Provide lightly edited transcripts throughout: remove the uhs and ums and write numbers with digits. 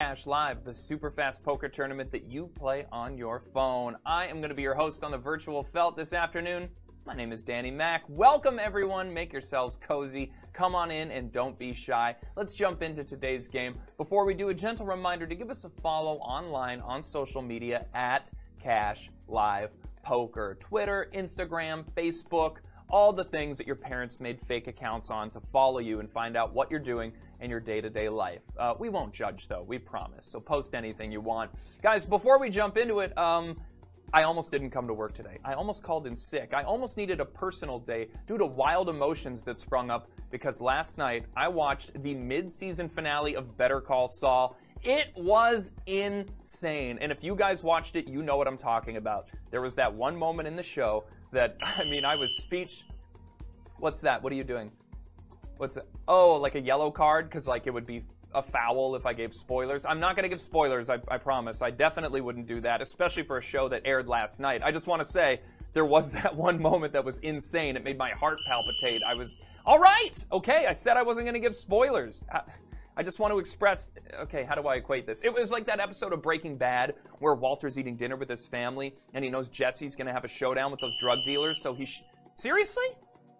Cash Live, the super fast poker tournament that you play on your phone. I am going to be your host on the virtual felt this afternoon. My name is Danny Mac. Welcome, everyone. Make yourselves cozy. Come on in and don't be shy. Let's jump into today's game. Before we do, a gentle reminder to give us a follow online on social media at Cash Live Poker. Twitter, Instagram, Facebook, all the things that your parents made fake accounts on to follow you and find out what you're doing in your day-to-day life. We won't judge, though, we promise. So post anything you want. Guys, before we jump into it, I almost didn't come to work today. I almost called in sick. I almost needed a personal day due to wild emotions that sprung up because last night I watched the mid-season finale of Better Call Saul. It was insane. And if you guys watched it, you know what I'm talking about. There was that one moment in the show that, I mean, I was What's that? What are you doing? What's that? Oh, like a yellow card? Because, like, it would be a foul if I gave spoilers. I'm not going to give spoilers, I promise. I definitely wouldn't do that, especially for a show that aired last night. I just want to say there was that one moment that was insane. It made my heart palpitate. I was, all right, okay, I said I wasn't going to give spoilers. I just want to express, okay, how do I equate this? It was like that episode of Breaking Bad where Walter's eating dinner with his family and he knows Jesse's going to have a showdown with those drug dealers, so seriously?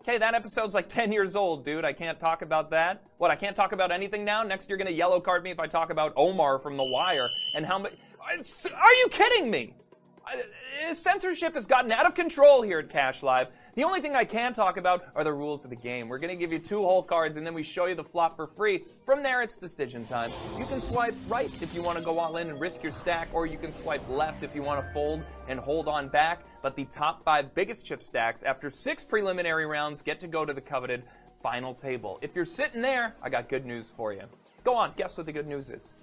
Okay, that episode's like 10 years old, dude. I can't talk about that. What, I can't talk about anything now? Next, you're going to yellow card me if I talk about Omar from The Wire and how much... Are you kidding me? Censorship has gotten out of control here at Cash Live. The only thing I can talk about are the rules of the game. We're going to give you 2 whole cards, and then we show you the flop for free. From there, it's decision time. You can swipe right if you want to go all in and risk your stack, or you can swipe left if you want to fold and hold on back. But the top 5 biggest chip stacks, after 6 preliminary rounds, get to go to the coveted final table. If you're sitting there, I got good news for you. Go on, guess what the good news is.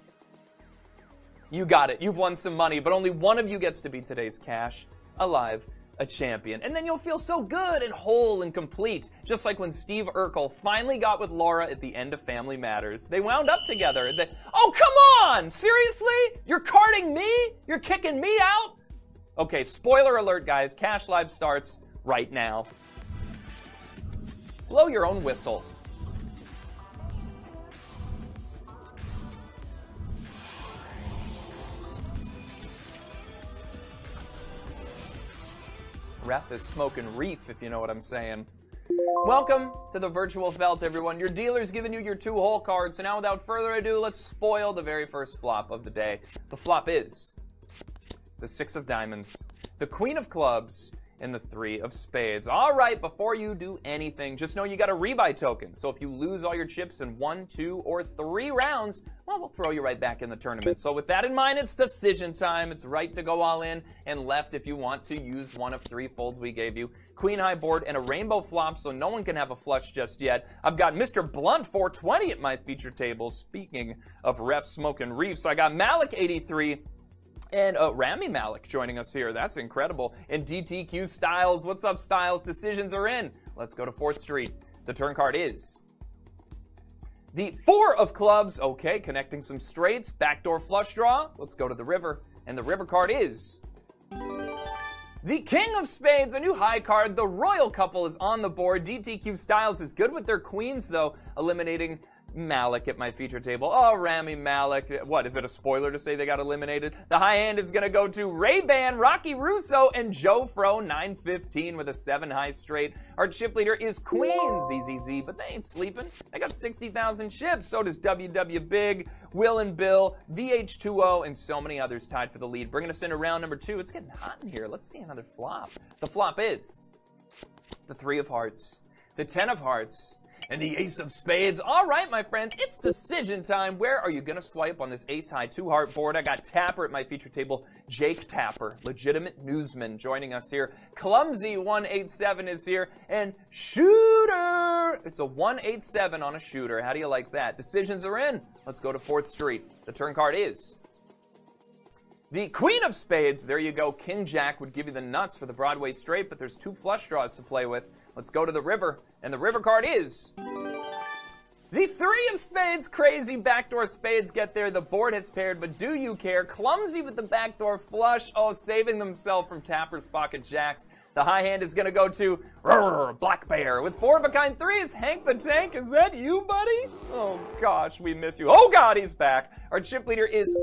You got it. You've won some money, but only one of you gets to be today's Cash Alive, a champion. And then you'll feel so good and whole and complete, just like when Steve Urkel finally got with Laura at the end of Family Matters. They wound up together. Oh, come on! Seriously? You're carding me? You're kicking me out? Okay, spoiler alert, guys. Cash Live starts right now. Blow your own whistle. Ref is smoking reef, if you know what I'm saying. Welcome to the virtual felt, everyone. Your dealer's giving you your 2 whole cards, so now without further ado, let's spoil the very first flop of the day. The flop is the 6 of diamonds, the Queen of clubs, and the 3 of spades. All right, before you do anything, just know you got a rebuy token. So if you lose all your chips in 1, 2, or 3 rounds, well, we'll throw you right back in the tournament. So with that in mind, it's decision time. It's right to go all in and left if you want to use one of 3 folds we gave you. Queen high board and a rainbow flop, so no one can have a flush just yet. I've got Mr. Blunt 420 at my feature table. Speaking of ref smoking reefs, I got Malik 83. And Rami Malik joining us here. That's incredible. And DTOStylez. What's up, Styles? Decisions are in. Let's go to 4th Street. The turn card is the 4 of clubs. Okay, connecting some straights. Backdoor flush draw. Let's go to the river. And the river card is the King of Spades, a new high card. The royal couple is on the board. DTOStylez is good with their queens, though, eliminating Malik at my feature table. Oh, Rami Malik. What, is it a spoiler to say they got eliminated? The high hand is going to go to Ray-Ban, Rocky Russo, and Joe Fro, 915 with a 7 high straight. Our chip leader is Queen ZZZ, but they ain't sleeping. They got 60,000 chips. So does WW Big, Will and Bill, VH2O, and so many others tied for the lead. Bringing us into round number 2. It's getting hot in here. Let's see another flop. The flop is the 3 of hearts, the 10 of hearts, and the ace of spades. All right, my friends, it's decision time. Where are you going to swipe on this ace-high 2-heart board? I got Tapper at my feature table. Jake Tapper, legitimate newsman, joining us here. Clumsy 187 is here. And Shooter! It's a 187 on a shooter. How do you like that? Decisions are in. Let's go to 4th Street. The turn card is the Queen of Spades. There you go. King Jack would give you the nuts for the Broadway straight, but there's 2 flush draws to play with. Let's go to the river, and the river card is the 3 of spades. Crazy backdoor spades get there. The board has paired, but do you care? Clumsy with the backdoor flush. Oh, saving themselves from Tapper's pocket jacks. The high hand is going to go to Black Bear with 4-of-a-kind 3s. Hank the Tank, is that you, buddy? Oh, gosh, we miss you. Oh, God, he's back. Our chip leader is,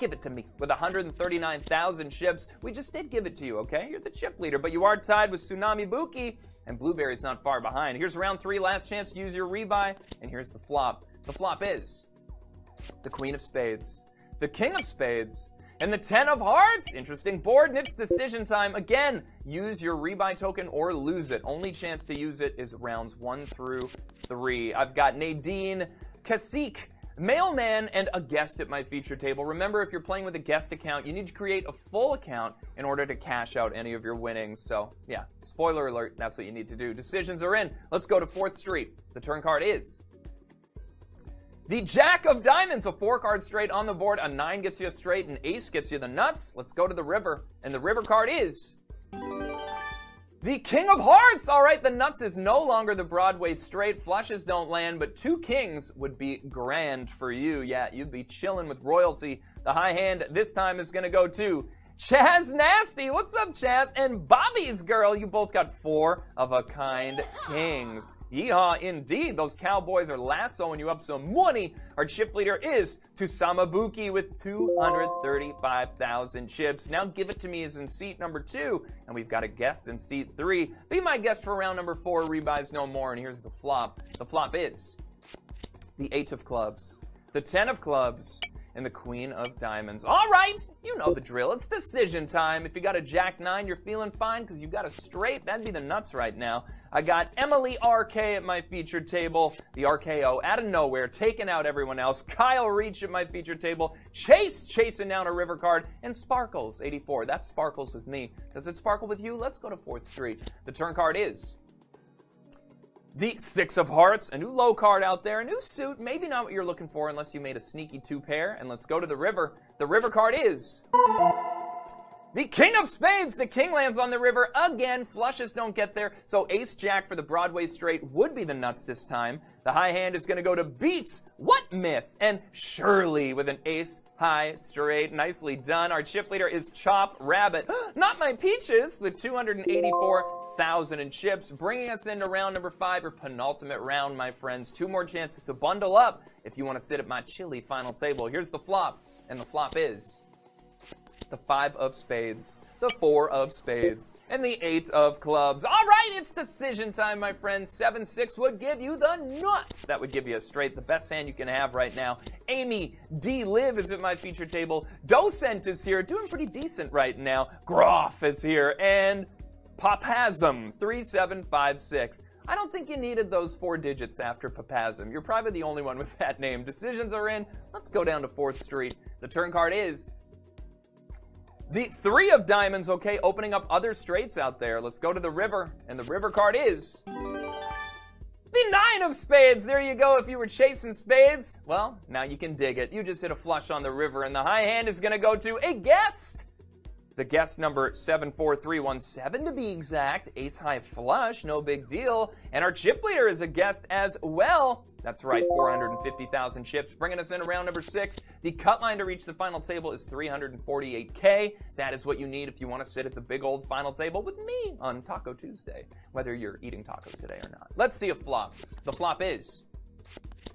give it to me. With 139,000 chips. We just did give it to you, okay? You're the chip leader, but you are tied with Tsunami Buki, and Blueberry's not far behind. Here's round 3, last chance, use your rebuy, and here's the flop. The flop is the Queen of Spades, the King of Spades, and the 10 of Hearts. Interesting board, and it's decision time. Again, use your rebuy token or lose it. Only chance to use it is rounds 1 through 3. I've got Nadine, Cacique, Mailman, and a guest at my feature table. Remember, if you're playing with a guest account, you need to create a full account in order to cash out any of your winnings. So, yeah, spoiler alert, that's what you need to do. Decisions are in. Let's go to 4th Street. The turn card is the Jack of Diamonds, a 4-card straight on the board. A 9 gets you a straight, an ace gets you the nuts. Let's go to the river, and the river card is the King of Hearts. All right, the nuts is no longer the Broadway straight. Flushes don't land, but 2 kings would be grand for you. Yeah, you'd be chilling with royalty. The high hand this time is going to go to Chaz Nasty. What's up, Chaz? And Bobby's girl, you both got 4-of-a-kind kings. Yeehaw, indeed. Those cowboys are lassoing you up some money. Our chip leader is Tusamabuki with 235,000 chips. Now give it to me is in seat number 2, and we've got a guest in seat 3. Be my guest for round number 4, rebuys no more, and here's the flop. The flop is the 8 of clubs, the 10 of clubs, and the Queen of Diamonds. All right, you know the drill. It's decision time. If you got a Jack 9, you're feeling fine because you got a straight. That'd be the nuts right now. I got Emily RK at my featured table. The RKO out of nowhere, taking out everyone else. Kyle Reach at my featured table. Chase chasing down a river card. And Sparkles 84. That sparkles with me. Does it sparkle with you? Let's go to 4th Street. The turn card is the 6 of Hearts, a new low card out there, a new suit, maybe not what you're looking for unless you made a sneaky 2-pair. And let's go to the river. The river card is the King of Spades. The king lands on the river again. Flushes don't get there, so Ace Jack for the Broadway straight would be the nuts this time. The high hand is going to go to Beats, What Myth, and Shirley with an ace high straight. Nicely done. Our chip leader is Chop Rabbit, not my peaches, with 284,000 in chips, bringing us into round number 5, or penultimate round, my friends. 2 more chances to bundle up if you want to sit at my chilly final table. Here's the flop, and the flop is the 5 of Spades, the 4 of Spades, and the 8 of Clubs. All right, it's decision time, my friends. 7-6 would give you the nuts. That would give you a straight, the best hand you can have right now. Amy D. Liv is at my feature table. Docent is here, doing pretty decent right now. Groff is here, and Papasm 3756. I don't think you needed those 4 digits after Papasm. You're probably the only one with that name. Decisions are in. Let's go down to 4th Street. The turn card is the 3 of Diamonds, okay, opening up other straights out there. Let's go to the river, and the river card is the 9 of Spades. There you go. If you were chasing spades, well, now you can dig it. You just hit a flush on the river, and the high hand is going to go to a guest. The guest number 74317 to be exact. Ace high flush, no big deal. And our chip leader is a guest as well. That's right, 450,000 chips, bringing us in round number 6. The cut line to reach the final table is 348K. That is what you need if you want to sit at the big old final table with me on Taco Tuesday, whether you're eating tacos today or not. Let's see a flop. The flop is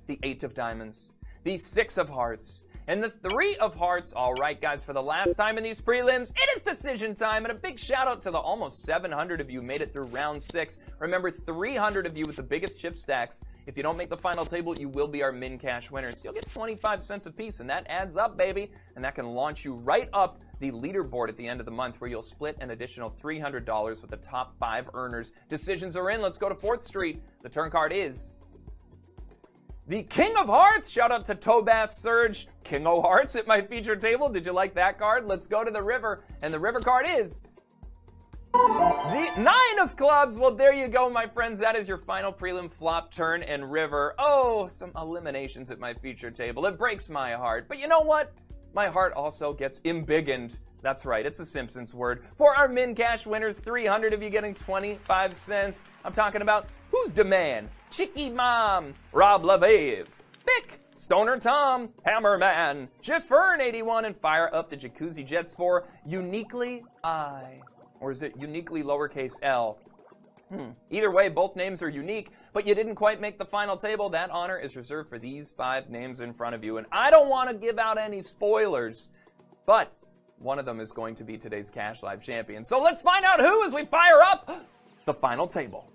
the 8 of Diamonds, the 6 of Hearts, and the 3 of Hearts. All right, guys, for the last time in these prelims, it is decision time. And a big shout out to the almost 700 of you who made it through round 6. Remember, 300 of you with the biggest chip stacks. If you don't make the final table, you will be our min cash winners. You'll get 25 cents a piece, and that adds up, baby. And that can launch you right up the leaderboard at the end of the month, where you'll split an additional $300 with the top 5 earners. Decisions are in. Let's go to 4th Street. The turn card is the King of Hearts. Shout out to Tobas Surge, King of Hearts at my feature table. Did you like that card? Let's go to the river. And the river card is the 9 of Clubs. Well, there you go, my friends. That is your final prelim, flop, turn, and river. Oh, some eliminations at my feature table. It breaks my heart. But you know what? My heart also gets embiggened. That's right, it's a Simpsons word. For our min cash winners, 300 of you getting 25 cents. I'm talking about Who's the Man, Chicky Mom, Rob Laviv, Bick, Stoner Tom, Hammerman, Jeffern81, and fire up the Jacuzzi Jets for Uniquely I. Or is it uniquely lowercase l? Either way, both names are unique, but you didn't quite make the final table. That honor is reserved for these 5 names in front of you. And I don't want to give out any spoilers, but one of them is going to be today's Cash Live champion. So let's find out who as we fire up the final table.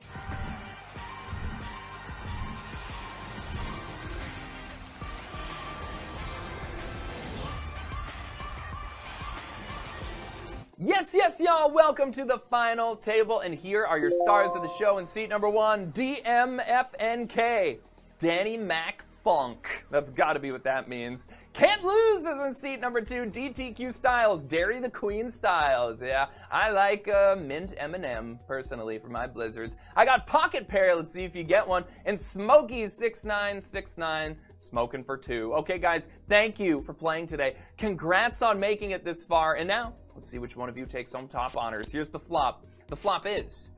Yes, y'all, welcome to the final table, and here are your stars of the show. In seat number 1, DMFNK, Danny Mac Funk. That's gotta be what that means. Can't Lose is in seat number 2, DTOStylez, Dairy the Queen Styles. Yeah, I like mint M&M, personally, for my blizzards. I got Pocketpair, let's see if you get one, and Smokey6969, smoking for 2. Okay, guys, thank you for playing today. Congrats on making it this far, and now, let's see which one of you takes home top honors. Here's the flop. The flop is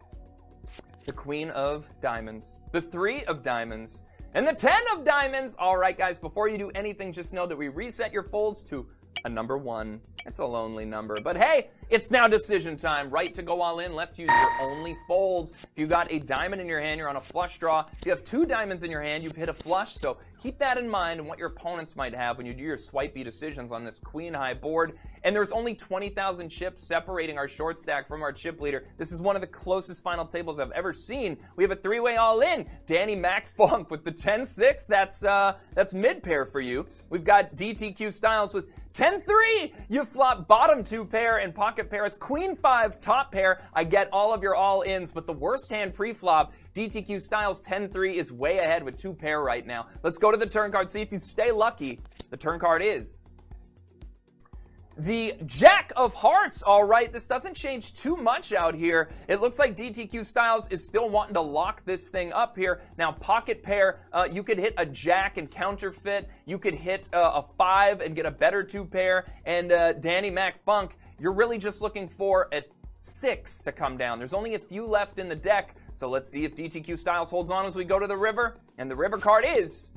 the Queen of Diamonds, the 3 of Diamonds, and the 10 of Diamonds. All right, guys, before you do anything, just know that we reset your folds to a number 1. It's a lonely number, but hey, it's now decision time. Right to go all in, left to use your only folds. If you got a diamond in your hand, you're on a flush draw. If you have 2 diamonds in your hand, you've hit a flush, so keep that in mind and what your opponents might have when you do your swipey decisions on this queen-high board. And there's only 20,000 chips separating our short stack from our chip leader. This is one of the closest final tables I've ever seen. We have a 3-way all-in. Danny Mac Funk with the 10-6. That's mid-pair for you. We've got DTOStylez with 10-3. You flop bottom 2 pair, and Pocketpair is Queen 5 top pair. I get all of your all-ins, but the worst hand pre-flop, DTOStylez 10-3 is way ahead with 2 pair right now. Let's go to the turn card, see if you stay lucky. The turn card is the Jack of Hearts. All right, this doesn't change too much out here. It looks like DTOStylez is still wanting to lock this thing up here. Now, Pocketpair, you could hit a Jack and counterfeit. You could hit a 5 and get a better 2 pair. And Danny Mac Funk, you're really just looking for a 6 to come down. There's only a few left in the deck, so let's see if DTOStylez holds on as we go to the river. And the river card is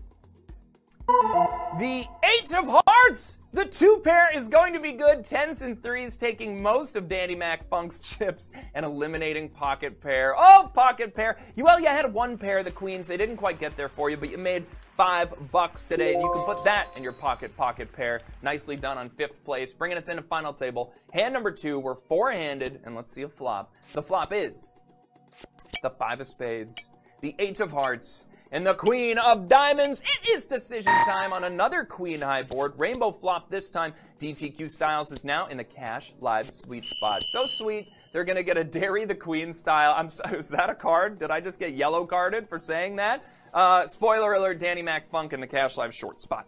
the 8 of Hearts. The 2 pair is going to be good. 10s and 3s taking most of Danny Mac Funk's chips and eliminating Pocketpair. Oh, Pocketpair. You had 1 pair, the queens. They didn't quite get there for you, but you made $5 today, and you can put that in your Pocketpair. Nicely done on 5th place. Bringing us into final table. Hand number 2, we're 4-handed, and let's see a flop. The flop is the 5 of Spades, the 8 of Hearts, and the Queen of Diamonds. It is decision time on another queen high board. Rainbow flop this time. DTOStylez is now in the Cash Live sweet spot. So sweet, they're going to get a Dairy the Queen style. Is that a card? Did I just get yellow carded for saying that? Spoiler alert, Danny Mac Funk in the Cash Live short spot.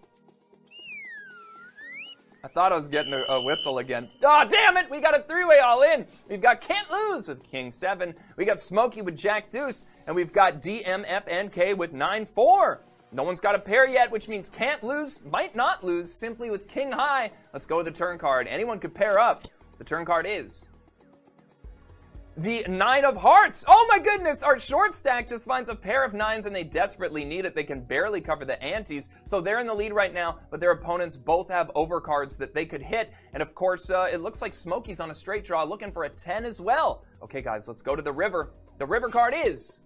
I thought I was getting a whistle again. Oh, damn it! We got a 3-way all-in. We've got Can't Lose with King 7. We got Smokey with Jack Deuce. And we've got DMFNK with 9-4. No one's got a pair yet, which means Can't Lose, might not lose, simply with King High. Let's go to the turn card. Anyone could pair up. The turn card is the 9 of Hearts. Oh my goodness, our short stack just finds a pair of 9s and they desperately need it. They can barely cover the antes, so they're in the lead right now, but their opponents both have overcards that they could hit. And of course, it looks like Smokey's on a straight draw looking for a 10 as well. Okay guys, let's go to the river. The river card is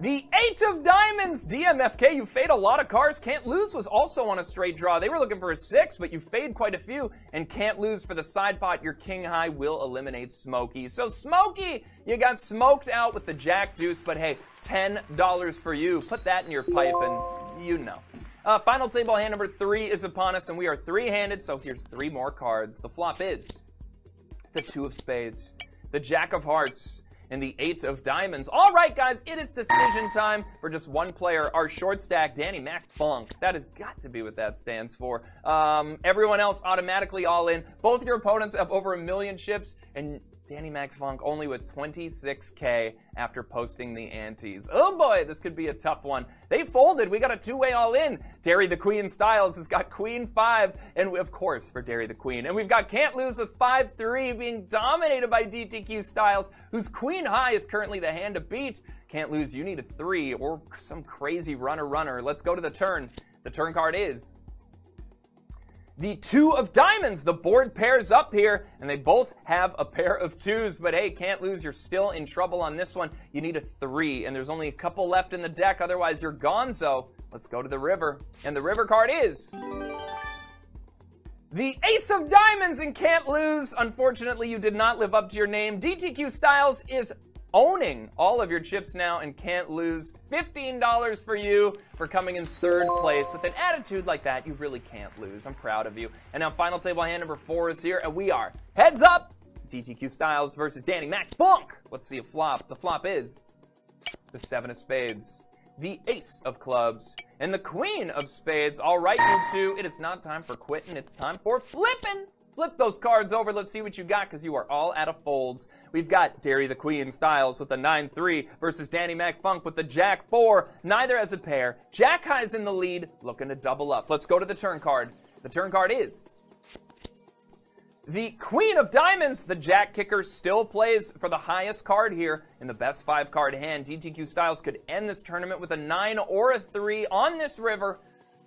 the 8 of Diamonds. DMFK, you fade a lot of cards. Can't Lose was also on a straight draw. They were looking for a 6, but you fade quite a few. And Can't Lose for the side pot. Your King High will eliminate Smokey. So Smokey, you got smoked out with the Jack Deuce, but hey, $10 for you. Put that in your pipe and you know. Final table hand number 3 is upon us, and we are 3-handed, so here's 3 more cards. The flop is the 2 of Spades, the Jack of Hearts, and the 8 of Diamonds. All right, guys, it is decision time for just 1 player. Our short stack, Danny Mac Funk. That has got to be what that stands for. Everyone else automatically all in. Both your opponents have over 1 million chips, and Danny Mac Funk only with 26K after posting the antes. Oh boy, this could be a tough one. They folded. We got a 2-way all-in. Dairy the Queen Styles has got Queen 5, and of course for Dairy the Queen. And we've got Can't Lose with 5-3 being dominated by DTOStylez, whose Queen High is currently the hand to beat. Can't Lose, you need a 3 or some crazy runner. Let's go to the turn. The turn card is The 2 of diamonds. The board pairs up here, and they both have a pair of 2s. But hey, can't lose. You're still in trouble on this one. You need a 3, and there's only a couple left in the deck. Otherwise, you're gonzo. Let's go to the river. And the river card is the Ace of Diamonds, and can't lose. Unfortunately, you did not live up to your name. DTOStylez is owning all of your chips now and can't lose. $15 for you for coming in 3rd place. With an attitude like that, you really can't lose. I'm proud of you. And now final table hand number 4 is here, and we are heads up. DTOStylez versus Danny Mac Funk. Let's see a flop. The flop is the 7 of spades, the Ace of clubs, and the Queen of spades. All right, you two, it is not time for quitting. It's time for flipping. Flip those cards over. Let's see what you got, because you are all out of folds. We've got Derry the Queen Styles with the 9-3 versus Danny Mac Funk with the Jack 4. Neither has a pair. Jack High's in the lead, looking to double up. Let's go to the turn card. The turn card is the Queen of Diamonds. The Jack Kicker still plays for the highest card here in the best 5-card hand. DTOStylez could end this tournament with a 9 or a 3 on this river,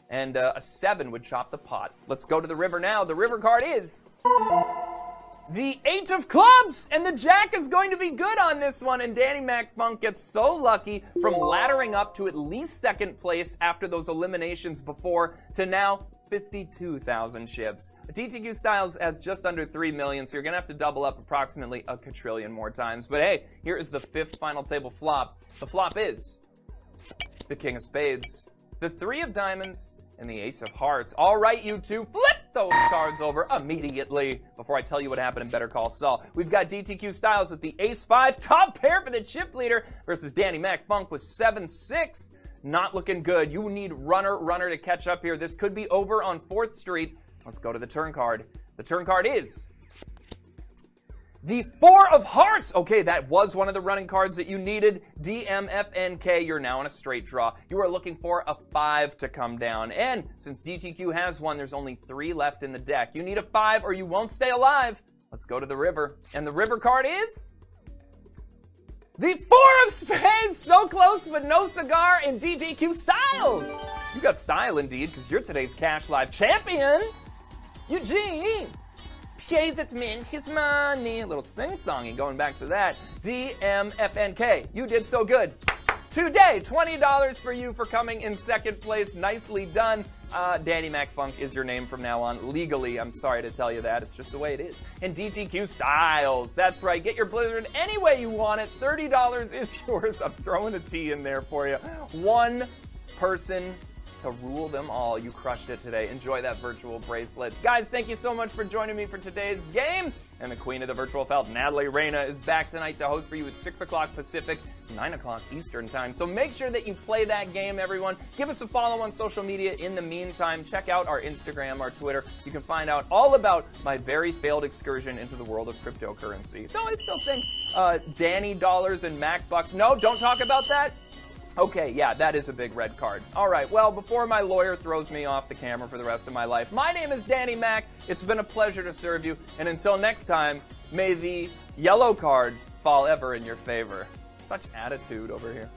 and a 7 would chop the pot. Let's go to the river now. The river card is the 8 of clubs, and the Jack is going to be good on this one, and Danny Mac Funk gets so lucky from laddering up to at least 2nd place after those eliminations before to now 52,000 chips. DTOStylez has just under 3 million, so you're gonna have to double up approximately a quadrillion more times. But hey, here is the 5th final table flop. The flop is the King of Spades, the 3 of diamonds, and the Ace of Hearts. All right, you two, flip those cards over immediately. Before I tell you what happened in Better Call Saul, we've got DTOStylez with the Ace 5, top pair for the chip leader, versus Danny Mac Funk with 7-6. Not looking good. You need runner to catch up here. This could be over on 4th Street. Let's go to the turn card. The turn card is the 4 of Hearts. Okay, that was one of the running cards that you needed. DMFNK, you're now in a straight draw. You are looking for a 5 to come down. And since DTQ has one, there's only 3 left in the deck. You need a 5 or you won't stay alive. Let's go to the river. And the river card is the 4 of spades. So close, but no cigar in DTOStylez. You got style indeed, because you're today's Cash Live champion, Eugene. Pay that man his money. A little sing-songy going back to that. DMFNK, you did so good. Today, $20 for you for coming in 2nd place. Nicely done. Danny Mac Funk is your name from now on. Legally, I'm sorry to tell you that. It's just the way it is. And DTOStylez, that's right. Get your Blizzard any way you want it. $30 is yours. I'm throwing a T in there for you. One person to rule them all. You crushed it today. Enjoy that virtual bracelet. Guys, thank you so much for joining me for today's game. And the queen of the virtual felt, Natalie Reyna, is back tonight to host for you at 6 o'clock Pacific, 9 o'clock Eastern time. So make sure that you play that game, everyone. Give us a follow on social media in the meantime. Check out our Instagram, our Twitter. You can find out all about my very failed excursion into the world of cryptocurrency. Though I still think Danny dollars and Mac bucks. No, don't talk about that. Okay, yeah, that is a big red card. All right, well, before my lawyer throws me off the camera for the rest of my life, my name is Danny Mac. It's been a pleasure to serve you. And until next time, may the yellow card fall ever in your favor. Such attitude over here.